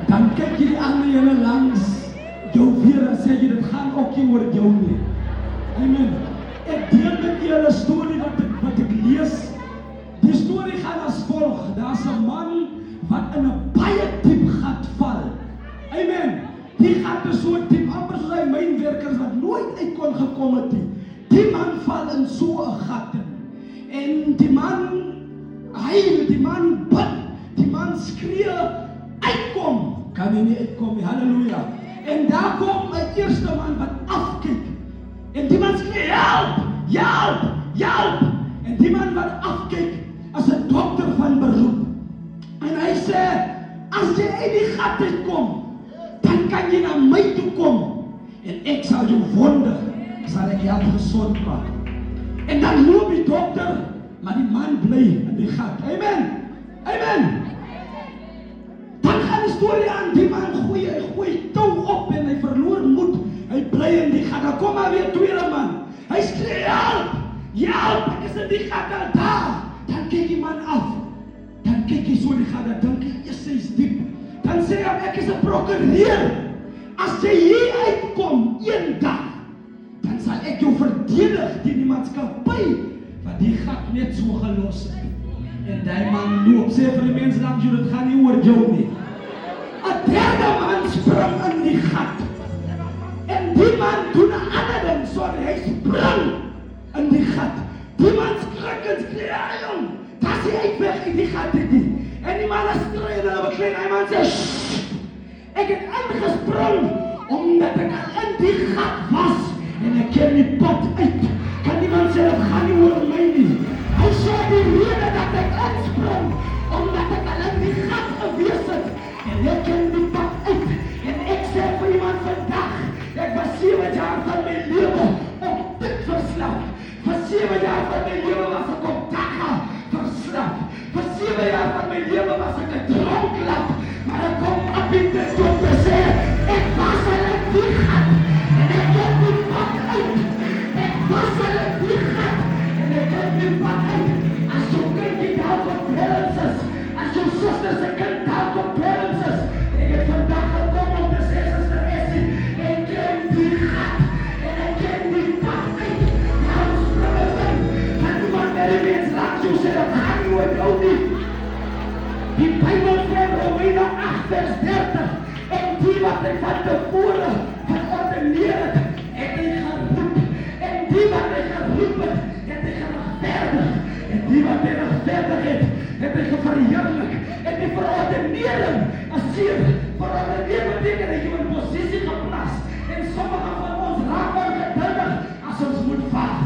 Dan kyk jy die ander ene langs jou weer en sê jy, dit gaan ook nie oor jou nie. Amen. Ek deel met julle 'n storie wat ek lees. Die storie gaan as volg. Daar's 'n man wat in 'n baie diep gat val. Amen. Die gat is so diep, amper soos hy mynwerkers wat nooit uit kon gekom het nie. Die man val in so 'n gat in. En die man huil, die man bid, die man skree, uitkom. Kan hy nie uitkom nie, halleluja. En daar kom 'n eerste man wat afkyk. En die man skree, help, help, help. En die man wat afkyk as 'n dokter van beroep. En hy sê, as jy uit die gat uitkom, dan kan jy na my toe kom. En ek sal jou wonder, sal ek jou gesond maak. En dan loop die dokter, maar die man bly in die gat. Amen. Amen. Dan gaan die storie aan, die man gooi tou op en hy verloor moed. Hy bly in die gat. Dan kom maar weer tweede man. Hy skree, help, help, ek is in die gat al daar. Dan kyk die man af. Dan kyk hy so in die gat, dan dink hy, yes, hy is diep. Dan sê hy, ek is 'n prokureur. As jy hier uitkom eendag, dan sal ek jou verdedig teen die maatskappy wat die gat net so gelos het. En die man loop, sê vir die mense langs jou, dit gaan nie oor jou nie. 'n derde man spring in die gat. En die man doen 'n ander ding, sorry, hy spring in die gat. Die man skrik en skree, jong, dat hy uitweg in die gat het nie. En die man is skree en hulle beklein, hy man sê, ek het ingespring, omdat ek al in die gat was, en ek ken die pad uit. Kan niemand sê, dat gaan nie oor my nie. Hy sê die rede dat ek inspring, omdat ek al in die gat gewees het, en ek ken die pad uit. En ek sê vir iemand vandag, ek was 7 jaar van my lewe op dit verslap. Vir 7 jaar van my lewe was ek op dagga verslap. Vir 7 jaar van my lewe was ek 'n dronklap. Maar ek kom op in die dokter sê, ek was al in die gat, en ek ken die pad uit. Ek was al in die gat, en ek ken die pad uit. As jou kind die daar op parents is, as jou sister se kind daar op parents is, ek het vandag gekom om te sê, sister Essie, ek ken die gat, en ek ken die pad uit. Nou spring ek in, en iemand met die mens langs jou sê, dat gaan nie oor jou nie. Die Bijbel sê Romeine 8 vers 30, en die wat hy van tevore verordeneer het, het hy geroep, en die wat hy geroep het hy geregverdig, en die wat hy geregverdig het hy geverheerlik, en die verordenering is seer. Verordeneer beteken dat jy in posisie geplaas, en sommige van ons raak ongeduldig as ons moet vat.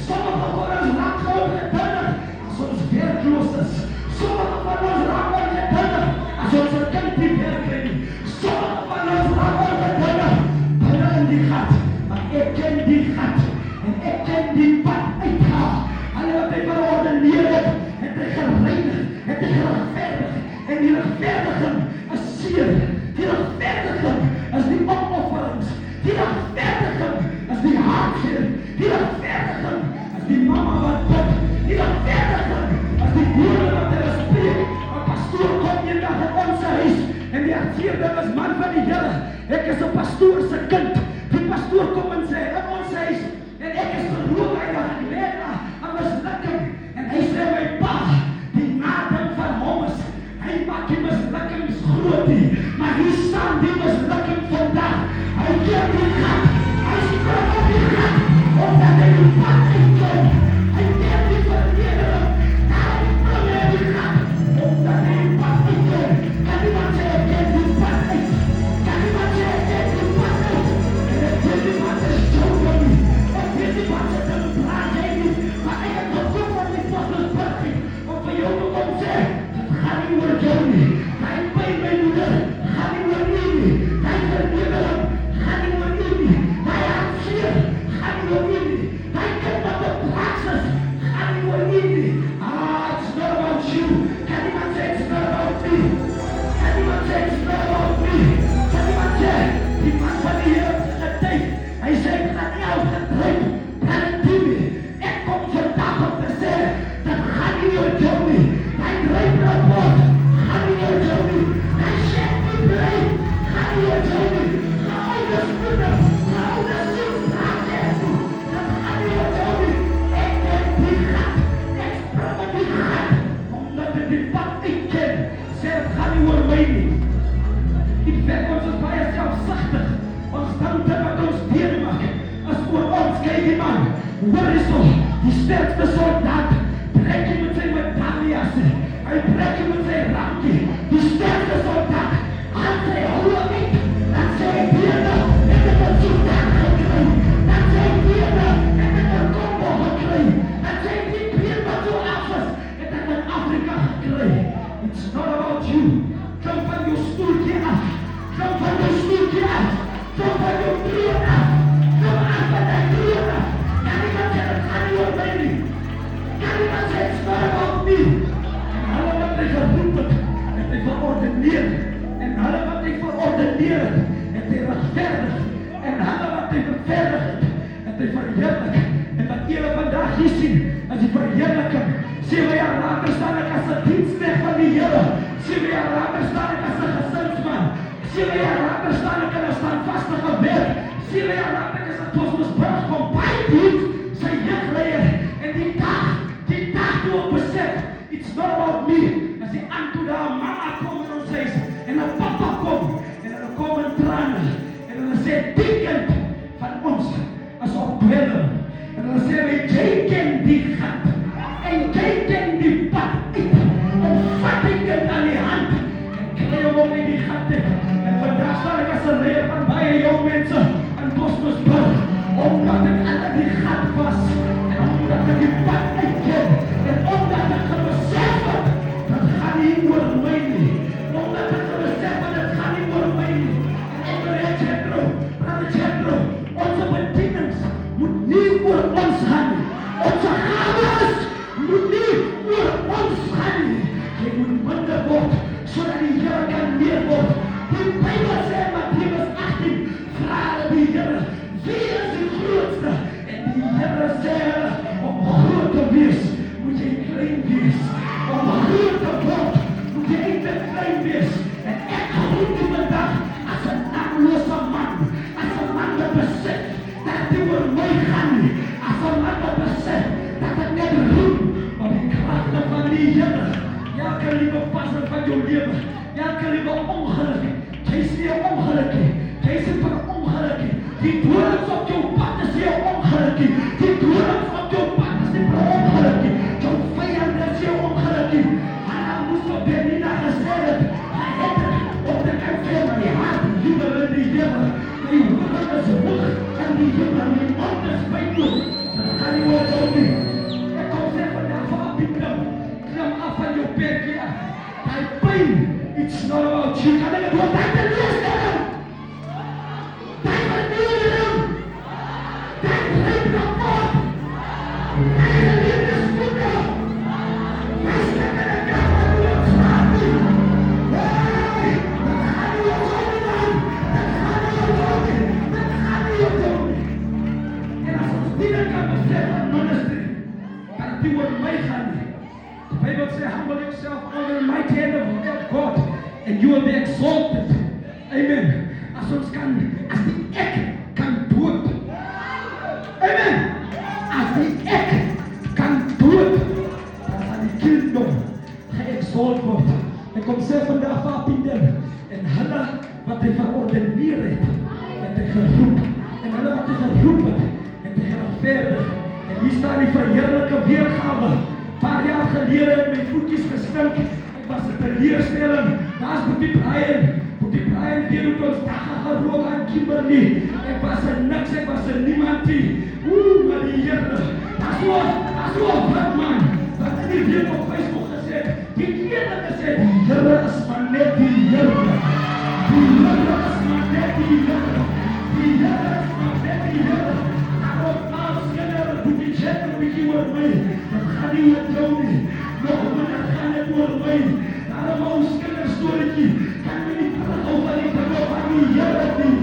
Sommige van ons raak ongeduldig as ons werkloos is. Sommige van ons raak ongeduldig as ons 'n kind nie werk kry nie. Sommige van ons raak ongeduldig binne in die gat. Maar ek ken die gat en ek ken die pad uitgaan. Hulle wat hy verordeneer het hy gereinig, het hy geregverdig. En die regverdiging is seer. Die regverdiging is die opofferings. Die regverdiging is die hartseer. Die regverdiging is die mamma wat bid. Die regverdiging is die woorde wat hulle spreek. 'n Pastoor kom eendag in ons huis en die hartseerding is man van die Here. Ek is 'n pastoor se kind. Die pastoor kom en sê in ons huis en ek is verloor en leer 'n mislukking. En hy sê my pa, die nadeel van hom is hy maak die mislukkings groot nie. Maar hier staan die mislukking vandag. Hy keer die gat. Hy spring op die gat omdat hy die pad uitkom. Hy keer die verleden. Daar spring hy die gat omdat hy die pad uitkom. Kan iemand sê ek keer die pad uit? Kan iemand sê ek keer die pad uit? En ek weet die pad is joker nie. Ek weet die pad is een praat jy nie. Maar ek het gekoop van die Apostelsburg om vir jou te kom sê, dit gaan nie oor jou nie. Hy pijn my moeder, gaan nie oor u nie. Hy vernedering, gaan nie oor u nie. Hy hartseer, gaan nie oor u nie. Hy kind wat op plaats is, gaan nie oor u nie. It's not about you. Kan iemand sê, it's not about me? Kan iemand sê, it's not about me? Kan iemand sê, die man van die Here het getyd. Hy sê, ek gaan nie uitgedruip, kan ek doen nie. Ek kom vandag om te sê, dat gaan nie oor jou nie. Hy dryp rapport, gaan nie oor jou nie. Hy sê, die bly Wat is toch die sterkste soldaat? Trek je met zijn medailles. Hij trekt je met zijn randje. Die sterkste soldaat. Als hij hoort niet, dat zij vierde en met een soldaat gekregen. Dat zij vierde en met een combo gekregen. Dat zij die vierde zo af is en dat in Afrika gekregen. It's not about you. Kom van je stoeltje af. Kom van je stoeltje af. Kom van je drieën af. Kom af van de drieën af. It's not about me. En alle wat hij geroepen, het hij verordeneerd. En alle wat hij verordeneerd, het hij rechtvaardig. En alle wat hij beveiligd, het hij verheerlijk. En wat jullie vandaag hier zien, als hij verheerlijken. 7 jaar later staan ik als een dienstknecht van die Heer. 7 jaar later staan ik als een gezinsman. 7 jaar later staan ik in een standvastige werk. 7 jaar later is het Kosmosburg van Bijdienst, zijn jeugdleier. En die dag toe op besef, it's not about me. As die aantoe daar mama kom in ons huis, en dan papa kom, en dan komen tranen, en dan sê die kind van ons, as opwellen, en dan sê wij, jy ken die gat, en jy ken die pad uit, en vat die kind aan die hand, en kry hom om in die gat uit, en vandaag staan ek as een leer van baie jong mense, in Kosmosburg, omdat ek alle die gat was, en omdat ek die pad uitken, en omdat ek gebesef het, dat gaan nie oor my nie. Omdat ek gebesef het, dat gaan nie oor my nie. En brother Chandro, onze bedienings moet nie oor ons gaan nie. Onze gawes moet nie oor ons gaan nie. Jy moet minder word, sodat die Here kan meer word. Die Bijbel sê in Mattheus 18, vraag die Here, wie is die grootste? En die Here sê, om groot te wees, moet jy klein wees. Om groot te word, moet jy eintlik klein wees. En ek groet die vandag as 'n naamlose man. As 'n man wat besef dat die oor my gaan nie. As 'n man wat besef dat ek net roep op die kragte van die Here. Elke liewe passer van jou lewe, elke liewe ongeluk, jy is nie 'n ongelukkie. Jy is nie vir 'n ongelukkie. Die dorings op jou pad is nie 'n ongelukkie. Die dorings op jou pad is nie vir 'n ongelukkie. Jou vyand is nie 'n ongelukkie. Hanna moes op Benina gesê het, hy het op die kant van my hart, jubel in die Here. My woord is hoog en die Here, my mond is by jou. Dat gaan nie oor jou nie. Ek kom sê vandag van Abidam, klim af van jou bedje af. Die pyn, it's not about you. Kan ek het wat uit te lees daarom? Die verneering, die grijp rapport, die geliefdesboeken, die stikken en kamer die ons maak nie. Hey, dat gaan nie ons om nie dan. Dat gaan nie ons om nie. Dat gaan nie ons om nie. En as ons dienen kan besef aan ministry, kan het nie oor my gaan nie. The Bible says, humble yourself under the mighty hand of God, and you will be exalted. Amen. As ons kan, as die ek kan dood. Amen. As die ek kan dood, dan sal die kingdom geëxalt word. Ek kom sê vandag vir Abidam, en hulle wat hy verordeneer het hy geroep. En hulle wat hy geroep het hy geregverdig. En hier staan die verheerlike weergawe. Paar jaar gelede het my voetjies gestink. Ek was 'n teleurstelling. Daar's Boetie Brian weer op ons dagga gerook aan Kimberley. Ek was 'n niks, ek was 'n niemandie. Maar die Here, as so 'n blik man, wat het die weer op Facebook gesê? Die Here gesê, die Here is maar net die Here. Die Here is maar net die Here. Die Here is maar net die Here. Daarom als kinderen, Boetie Chandro, een bietjie oor my. Dat gaan nie oor jou nie. Nog minder gaan het oor my. Daarom ons kinderstoriekie, kan my nie terug over die dinge van die Here nie.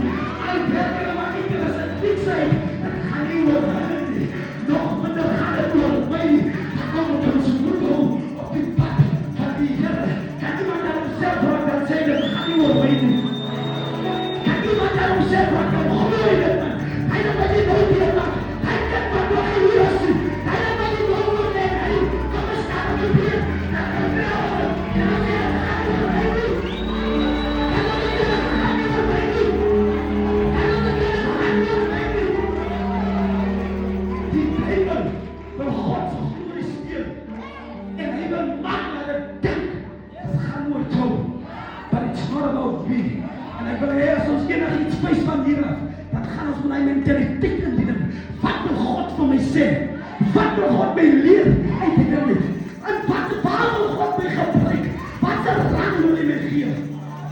Al werken maar nie ter as het niet zijn, dat gaan nie oor hulle nie. Nog minder gaan het oor my. Dan moet ons moed hou op die pad van die Here. Kan iemand aan homself raak dan sê, dat gaan nie oor my nie. wat jou groei dit man. Hy het wat jy nou weer maak. Hy het wat jy hier sien. Hy het wat jy nou moet hê. Hy kom staan op die been. Die Bijbel wil God se glorie speel. En hy wil maak dat dit dink. Het gaan oor jou. But it's not about me. En ek wil hê as ons enigiets wys van hier af, dan gaan ons met hy mentaliteit indien. Wat wil God vir my sê? Wat wil God my leer uit die ding? En waar wil God my gebruik? Wat se rang wil hy my gee?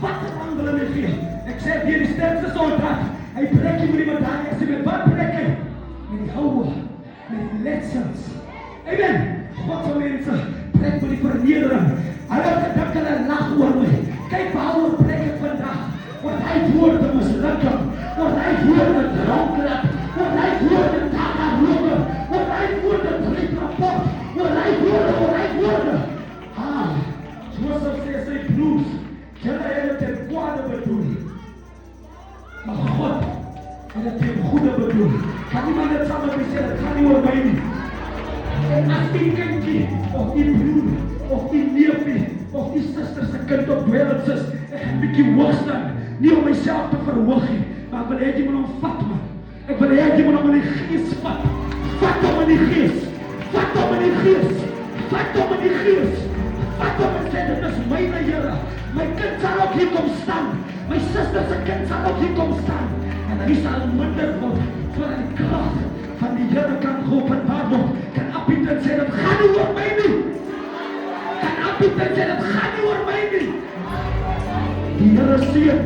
Wat se rang wil hy my gee? Ek sê hier die sterkste soldaat. Hy breek nie met die medalje. Hy sê met wat breek hy? Met die houe. Met die letsels. Amen. God se mense breek met die vernedering. Hulle het gedink hulle lag oor my. Kyk waaroor breek ek vandag. Want hy woorde mislukking. Want hy woorde dronkenheid. Want hy woorde takaroge. Want hy woorde driekrapot. Want hy woorde. Joseph sê sy broers, julle het dit ten kwade bedoel. Maar God het dit ten goede bedoel. Kan iemand dit saam met my sê, dit gaan nie oor my nie. En as die kindjie, of die broer, of die neefie, of die suster se kind op dwelms is, ek gaan 'n bietjie hoog staan, nie om myself te verhoog nie, maar ek wil hê jy moet hom vat man. Ek wil hê jy moet hom in die gees vat. Vat hom in die gees. Vat hom in die gees. Vat hom in die gees. Vat hom en sê, dit is myne Here. My kind sal ook hier kom staan. My suster se kind sal ook hier kom staan. En hy sal minder word vir die krag van die Here kan geopenbaar word. Kan Appiet sê, dit gaan nie oor my nie. Kan Appiet sê, dit gaan nie oor my nie. Die Here seën